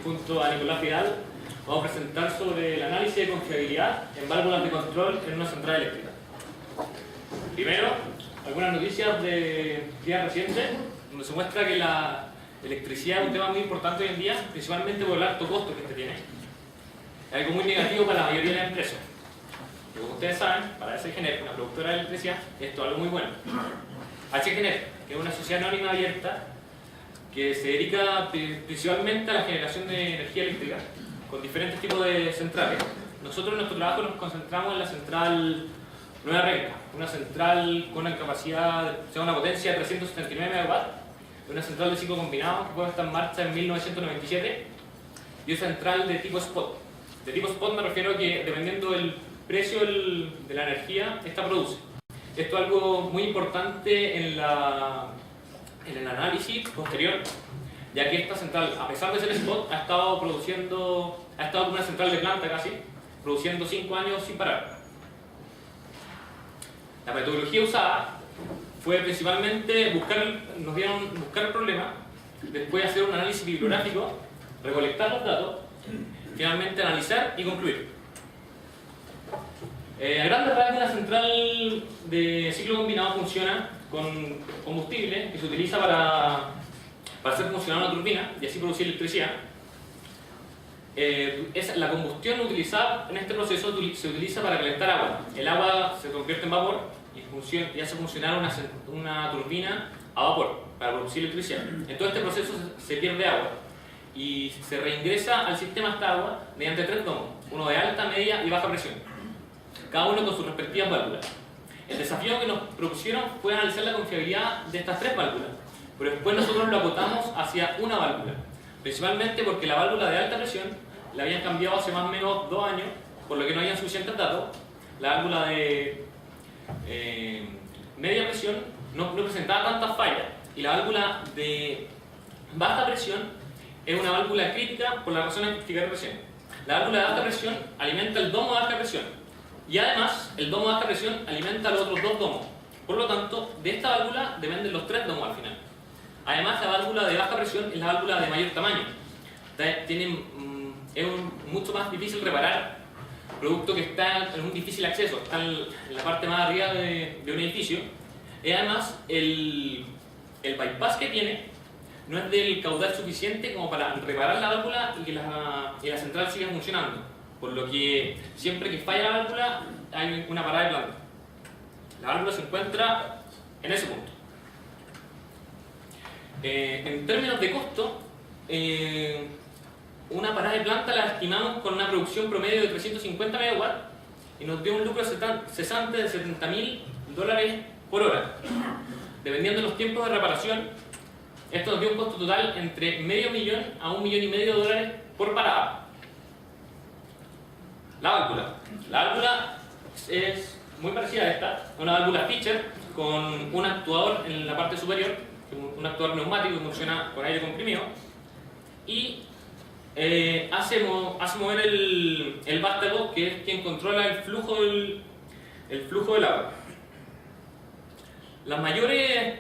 junto a Nicolás Vidal vamos a presentar sobre el análisis de confiabilidad en válvulas de control en una central eléctrica. Primero, algunas noticias de días recientes, donde se muestra que la electricidad es un tema muy importante hoy en día, principalmente por el alto costo que este tiene. Es algo muy negativo para la mayoría de las empresas. Y como ustedes saben, para SGENER, una productora de electricidad, esto es algo muy bueno. HGENER, que es una sociedad anónima abierta que se dedica principalmente a la generación de energía eléctrica con diferentes tipos de centrales. Nosotros en nuestro trabajo nos concentramos en la central Nueva Renca, una central con una capacidad, o sea, una potencia de 379 MW, una central de ciclo combinado que puede estar en marcha en 1997 y una central de tipo spot. De tipo spot me refiero a que dependiendo del precio de la energía, esta produce. Esto es algo muy importante en el análisis posterior, ya que esta central, a pesar de ser spot, ha estado como una central de planta casi, produciendo 5 años sin parar. La metodología usada fue principalmente buscar el problema, después hacer un análisis bibliográfico, recolectar los datos, finalmente analizar y concluir. A grandes rasgos, la central de ciclo combinado funciona con combustible que se utiliza para hacer funcionar una turbina y así producir electricidad. La combustión utilizada en este proceso se utiliza para calentar agua. El agua se convierte en vapor y hace funcionar una turbina a vapor para producir electricidad. En todo este proceso se pierde agua y se reingresa al sistema esta agua mediante 3 domos, uno de alta, media y baja presión, cada uno con sus respectivas válvulas. El desafío que nos propusieron fue analizar la confiabilidad de estas 3 válvulas, pero después nosotros lo acotamos hacia una válvula, principalmente porque la válvula de alta presión la habían cambiado hace más o menos 2 años, por lo que no habían suficientes datos. La válvula de media presión no presentaba tantas fallas, y la válvula de baja presión es una válvula crítica por la razón que explicaré recién. La válvula de alta presión alimenta el domo de alta presión, y además el domo de baja presión alimenta los otros 2 domos. Por lo tanto, de esta válvula dependen los 3 domos al final. Además, la válvula de baja presión es la válvula de mayor tamaño. Es mucho más difícil reparar, producto que está en un difícil acceso, está en la parte más arriba de un edificio. Y además, el bypass que tiene no es del caudal suficiente como para reparar la válvula y que la central siga funcionando. Por lo que siempre que falla la válvula hay una parada de planta. La válvula se encuentra en ese punto. En términos de costo, una parada de planta la estimamos con una producción promedio de 350 MW y nos dio un lucro cesante de $70.000 por hora. Dependiendo de los tiempos de reparación, esto nos dio un costo total entre $500.000 a $1,5 millones por parada. La válvula es muy parecida a esta, una válvula Fischer con un actuador en la parte superior, un actuador neumático que funciona con aire comprimido y hace mover el vástago, que es quien controla el flujo del agua. Los mayores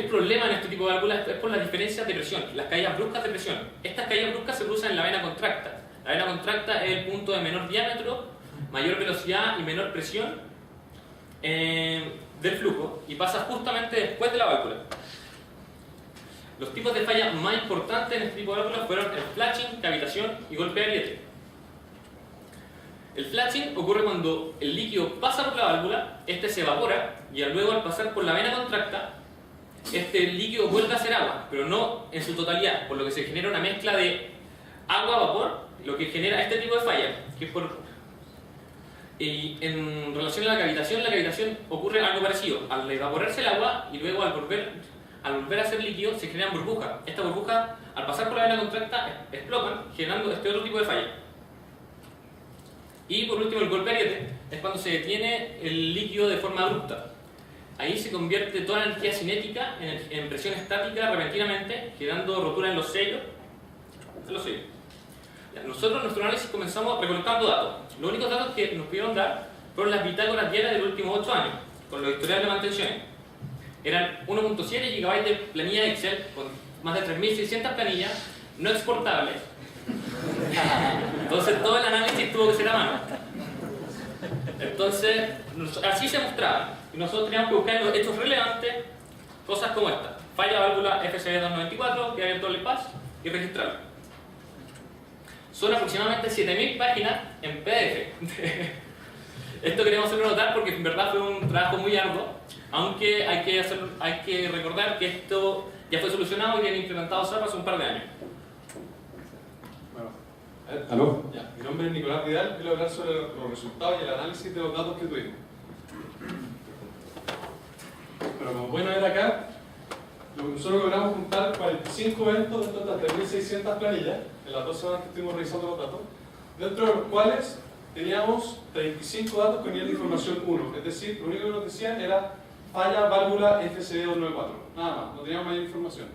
problemas en este tipo de válvulas es por las diferencias de presión, las caídas bruscas de presión. Estas caídas bruscas se producen en la vena contracta. La vena contracta es el punto de menor diámetro, mayor velocidad y menor presión del flujo, y pasa justamente después de la válvula. Los tipos de falla más importantes en este tipo de válvulas fueron el flatching, cavitación y golpe de ariete. El flatching ocurre cuando el líquido pasa por la válvula, este se evapora y luego al pasar por la vena contracta, este líquido vuelve a ser agua, pero no en su totalidad, por lo que se genera una mezcla de agua-vapor, lo que genera este tipo de falla, que es y en relación a la cavitación ocurre algo parecido. Al evaporarse el agua y luego al volver a ser líquido se generan burbujas. Estas burbujas, al pasar por la vena contracta, explotan, generando este otro tipo de falla. Y por último, el golpe ariete es cuando se detiene el líquido de forma abrupta. Ahí se convierte toda la energía cinética en presión estática repentinamente, generando rotura en los sellos. Nosotros en nuestro análisis comenzamos recolectando datos. Los únicos datos que nos pudieron dar fueron las bitácoras diarias de los últimos 8 años, con los historiales de mantenciones. Eran 1.7 GB de planilla de Excel con más de 3.600 planillas no exportables Entonces todo el análisis tuvo que ser a mano. Entonces, así se mostraba. Y nosotros teníamos que buscar en los hechos relevantes cosas como esta. Falla válvula FCB294, que hay en todo el pass, y registrarlo. Son aproximadamente 7000 páginas en PDF. Esto queremos hacerlo notar porque en verdad fue un trabajo muy arduo, aunque hay que recordar que esto ya fue solucionado y han implementado SAP hace un par de años. Bueno, ¿aló? Ya. Mi nombre es Nicolás Vidal y voy a hablar sobre los resultados y el análisis de los datos que tuvimos. Pero como pueden ver acá, nosotros logramos juntar 45 eventos dentro de estas 3.600 planillas en las 2 semanas que estuvimos revisando los datos, dentro de los cuales teníamos 35 datos con nivel de información 1, es decir, lo único que nos decían era falla válvula FCB294, nada más, no teníamos mayor información.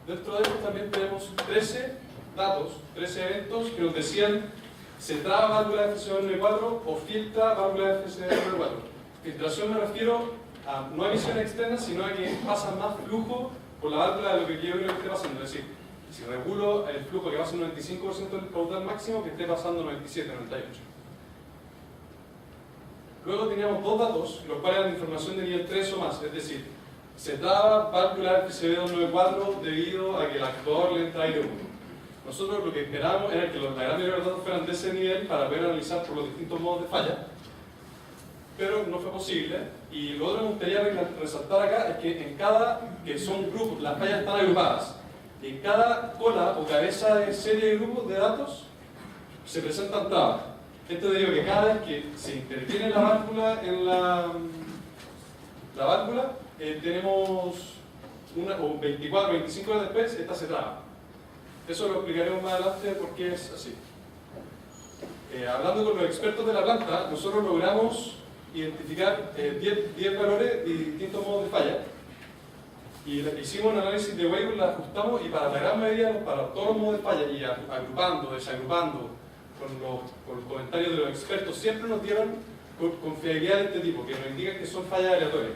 Dentro de esto también tenemos 13 datos, 13 eventos que nos decían se traba válvula FCB294 o filtra válvula FCB294. Filtración me refiero a no emisiones externas, sino a que pasa más flujo por la válvula de lo que yo creo que esté pasando. Es decir, si regulo el flujo que pasa un 95% del caudal máximo, que esté pasando 97, 98. Luego teníamos 2 datos, los cuales eran información de nivel 3 o más, es decir, se traba válvula FCB294 debido a que el actuador le entra aire húmedo. Nosotros lo que esperábamos era que la gran mayoría de los datos fueran de ese nivel para poder analizar por los distintos modos de falla, pero no fue posible. Y lo otro que me gustaría resaltar acá es que en cada, que son grupos, las fallas están agrupadas, y en cada cola o cabeza de serie de grupos de datos se presentan trabas. Esto digo que cada vez que se interviene la válvula en la válvula, tenemos o 24 o 25 horas después, esta se traba. Eso lo explicaremos más adelante por qué es así. Hablando con los expertos de la planta, nosotros logramos identificar 10 valores y distintos modos de falla. Y hicimos un análisis de Weibull, la ajustamos y para la gran mayoría, para todos los modos de falla, y agrupando, desagrupando, con los comentarios de los expertos, siempre nos dieron confiabilidad de este tipo, que nos indican que son fallas aleatorias.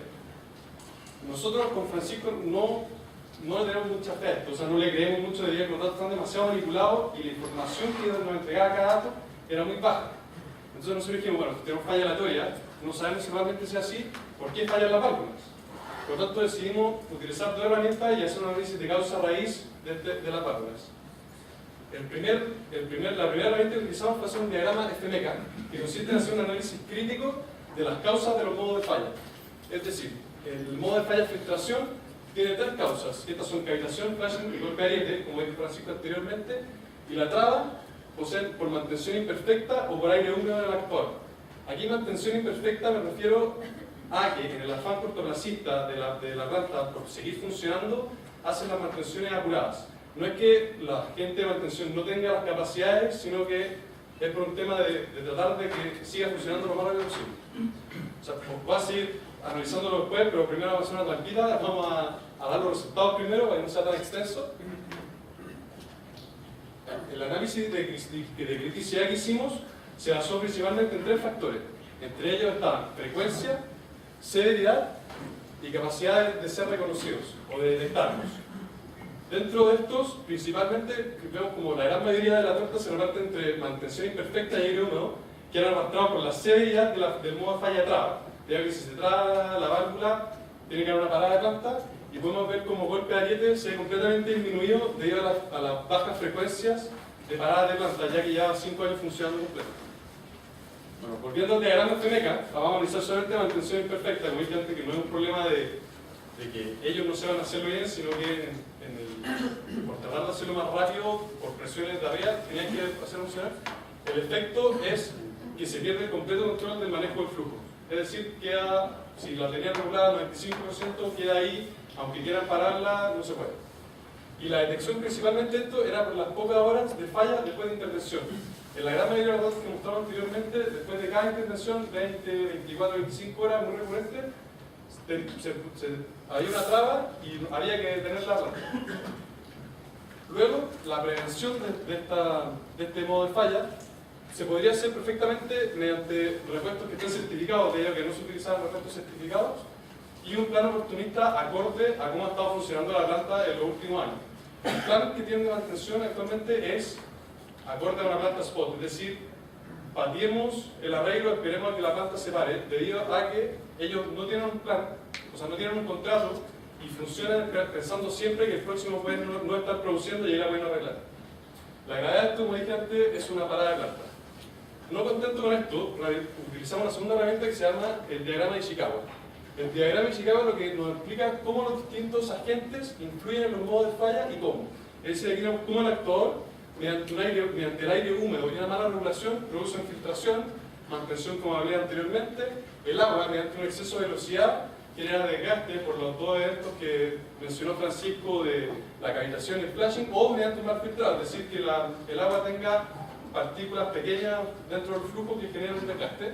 Nosotros con Francisco no le tenemos mucha fe a esto, o sea, no le creemos mucho, diría que los datos están demasiado manipulados y la información que nos entregaba cada dato era muy baja. Entonces nosotros dijimos, bueno, si tenemos falla aleatoria, no sabemos si realmente sea así, ¿por qué fallan las válvulas? Por lo tanto decidimos utilizar 2 herramientas y hacer un análisis de causa-raíz de las válvulas. La primera herramienta que utilizamos fue hacer un diagrama FMECA, que consiste en hacer un análisis crítico de las causas de los modos de falla. Es decir, el modo de falla filtración tiene 3 causas. Estas son cavitación, flashing y golpe ariete, como dijo Francisco anteriormente, y la traba poseen por mantención imperfecta o por aire húmedo en el actuador. Aquí mantención imperfecta me refiero a que en el afán cortoplacista de la planta por seguir funcionando, hacen las mantenciones apuradas. No es que la gente de mantención no tenga las capacidades, sino que es por un tema de tratar de que siga funcionando lo más rápido posible. O sea, voy a seguir analizándolo después, pero primero vamos a hacer una tranquila, vamos a dar los resultados primero para que no sea tan extenso. El análisis de criticidad que hicimos se basó principalmente en 3 factores. Entre ellos estaban frecuencia, severidad y capacidad de ser reconocidos o de detectarnos. Dentro de estos, principalmente, vemos como la gran mayoría de la torta se reparte entre mantención imperfecta y aire húmedo, que eran arrastrados por la severidad del modo de falla traba. Ya que si se traba la válvula, tiene que haber una parada de planta, y podemos ver como golpe de ariete se ve completamente disminuido debido a las bajas frecuencias de paradas de planta, ya que lleva 5 años funcionando completo. Bueno, volviendo al diagrama FMECA, vamos a analizar solamente mantención imperfecta, como dije antes, que no es un problema de que ellos no sepan hacerlo bien, sino que por tratar de hacerlo más rápido, por presiones de arriba, tenían que hacer funcionar. El efecto es que se pierde el completo control del manejo del flujo. Es decir, si la tenían regulada al 95%, queda ahí, aunque quieran pararla, no se puede. Y la detección principalmente esto era por las pocas horas de falla después de intervención. En la gran mayoría de los datos que mostramos anteriormente, después de cada intervención, 20, 24, 25 horas, muy recurrente, había una traba y había que detener la planta. Luego, la prevención de este modo de falla se podría hacer perfectamente mediante repuestos que estén certificados, de ello que no se utilizaban repuestos certificados, y un plan oportunista acorde a cómo ha estado funcionando la planta en los últimos años. El plan que tiene de mantención actualmente es acorde a una planta spot, es decir, pateemos el arreglo, esperemos a que la planta se pare, debido a que ellos no tienen un plan, o sea, no tienen un contrato y funcionan pensando siempre que el próximo puede no estar produciendo y ahí la pueden arreglar. La gravedad de esto, como dije antes, es una parada de planta. No contento con esto, utilizamos una segunda herramienta que se llama el diagrama de Ishikawa. El diagrama de Ishikawa lo que nos explica cómo los distintos agentes influyen en los modos de falla y cómo. Es decir, aquí cómo el actuador, mediante el aire húmedo y una mala regulación, produce infiltración, mantención como hablé anteriormente, el agua, mediante un exceso de velocidad, genera desgaste por los dos eventos que mencionó Francisco de la cavitación y el flashing, o mediante un mal filtrado, es decir, que el agua tenga partículas pequeñas dentro del flujo que generan un desgaste.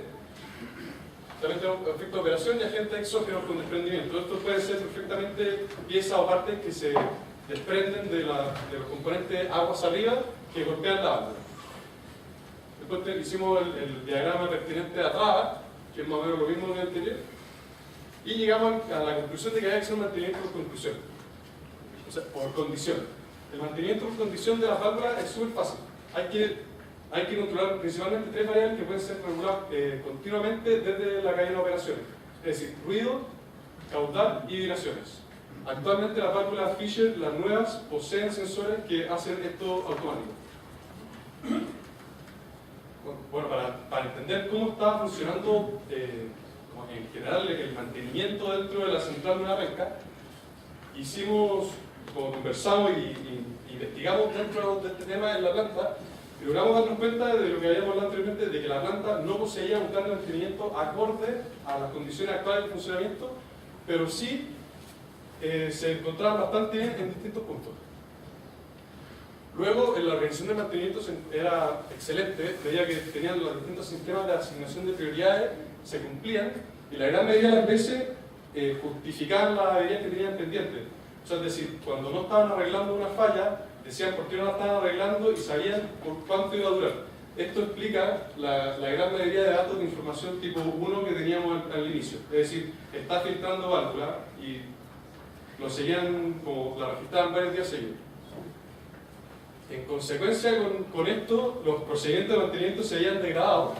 También tenemos efecto de operación y agentes exógenos con desprendimiento. Esto puede ser perfectamente piezas o partes que se desprenden de los componentes aguas arriba que golpean la válvula. Después hicimos el diagrama pertinente de atrás, que es más o menos lo mismo que el anterior, y llegamos a la conclusión de que hay que hacer un mantenimiento por conclusión, o sea, por condición. El mantenimiento por condición de las válvulas es súper fácil. Hay que controlar principalmente tres variables que pueden ser reguladas continuamente desde la cadena de operaciones, es decir, ruido, caudal y vibraciones. Actualmente las válvulas Fisher, las nuevas, poseen sensores que hacen esto automático. Bueno, para entender cómo está funcionando en general el mantenimiento dentro de la central de una penca, hicimos, como conversamos y investigamos dentro de este tema en la planta, y logramos darnos cuenta de lo que habíamos hablado anteriormente, de que la planta no poseía un plan de mantenimiento acorde a las condiciones actuales de funcionamiento, pero sí se encontraban bastante bien en distintos puntos. Luego, en la organización de mantenimiento era excelente, veía que tenían los distintos sistemas de asignación de prioridades, se cumplían, y la gran mayoría de las veces justificaban las averías que tenían pendientes. O sea, es decir, cuando no estaban arreglando una falla, decían por qué no la estaban arreglando y sabían por cuánto iba a durar. Esto explica la gran mayoría de datos de información tipo 1 que teníamos al inicio. Es decir, está filtrando válvula y lo seguían, como la registraban varios días seguidos. En consecuencia con esto, los procedimientos de mantenimiento se habían degradado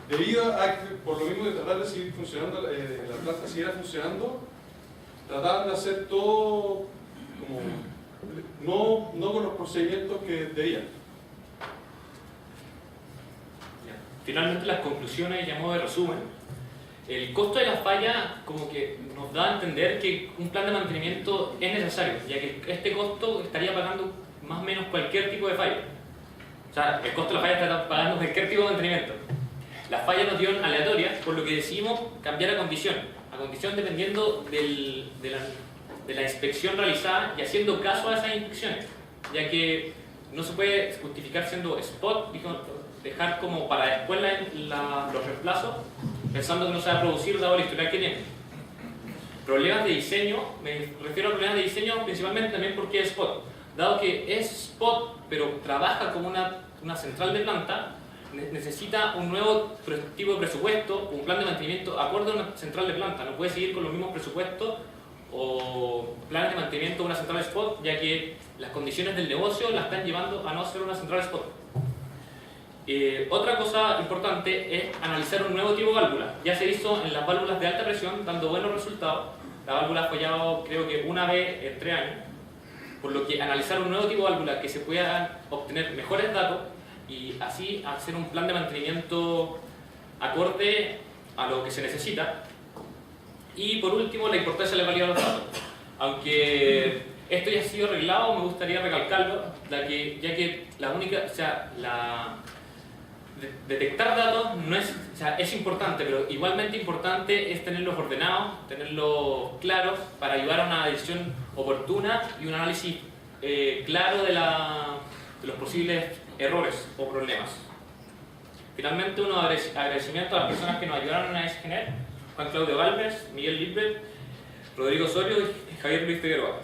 debido a que, por lo mismo de tratar de seguir funcionando, la planta siguiera funcionando, trataban de hacer todo como no con los procedimientos que debían. Finalmente, las conclusiones y a modo de resumen. El costo de la falla como que nos da a entender que un plan de mantenimiento es necesario, ya que este costo estaría pagando más o menos cualquier tipo de falla. O sea, el costo de la falla está pagando cualquier tipo de mantenimiento. Las fallas nos dieron aleatorias, por lo que decidimos cambiar a condición dependiendo de la inspección realizada y haciendo caso a esas inspecciones, ya que no se puede justificar siendo spot, dejar como para después los reemplazos, pensando que no se va a producir dado la historial que tiene. Problemas de diseño, me refiero a problemas de diseño principalmente también porque es spot. Dado que es spot, pero trabaja como una central de planta, necesita un nuevo tipo de presupuesto, un plan de mantenimiento acorde a una central de planta. No puede seguir con los mismos presupuestos o planes de mantenimiento de una central spot, ya que las condiciones del negocio la están llevando a no ser una central spot. Otra cosa importante es analizar un nuevo tipo de válvula. Ya se hizo en las válvulas de alta presión, dando buenos resultados. La válvula ha fallado creo que una vez en 3 años, por lo que analizar un nuevo tipo de válvula que se puedan obtener mejores datos y así hacer un plan de mantenimiento acorde a lo que se necesita. Y por último, la importancia de la calidad de los datos. Aunque esto ya ha sido arreglado, me gustaría recalcarlo, ya que detectar datos no es importante, pero igualmente importante es tenerlos ordenados, tenerlos claros para ayudar a una decisión oportuna y un análisis claro de los posibles errores o problemas. Finalmente, unos agradecimientos a las personas que nos ayudaron a SGener: Juan Claudio Galvez, Miguel Lippert, Rodrigo Osorio y Javier Luis Figueroa.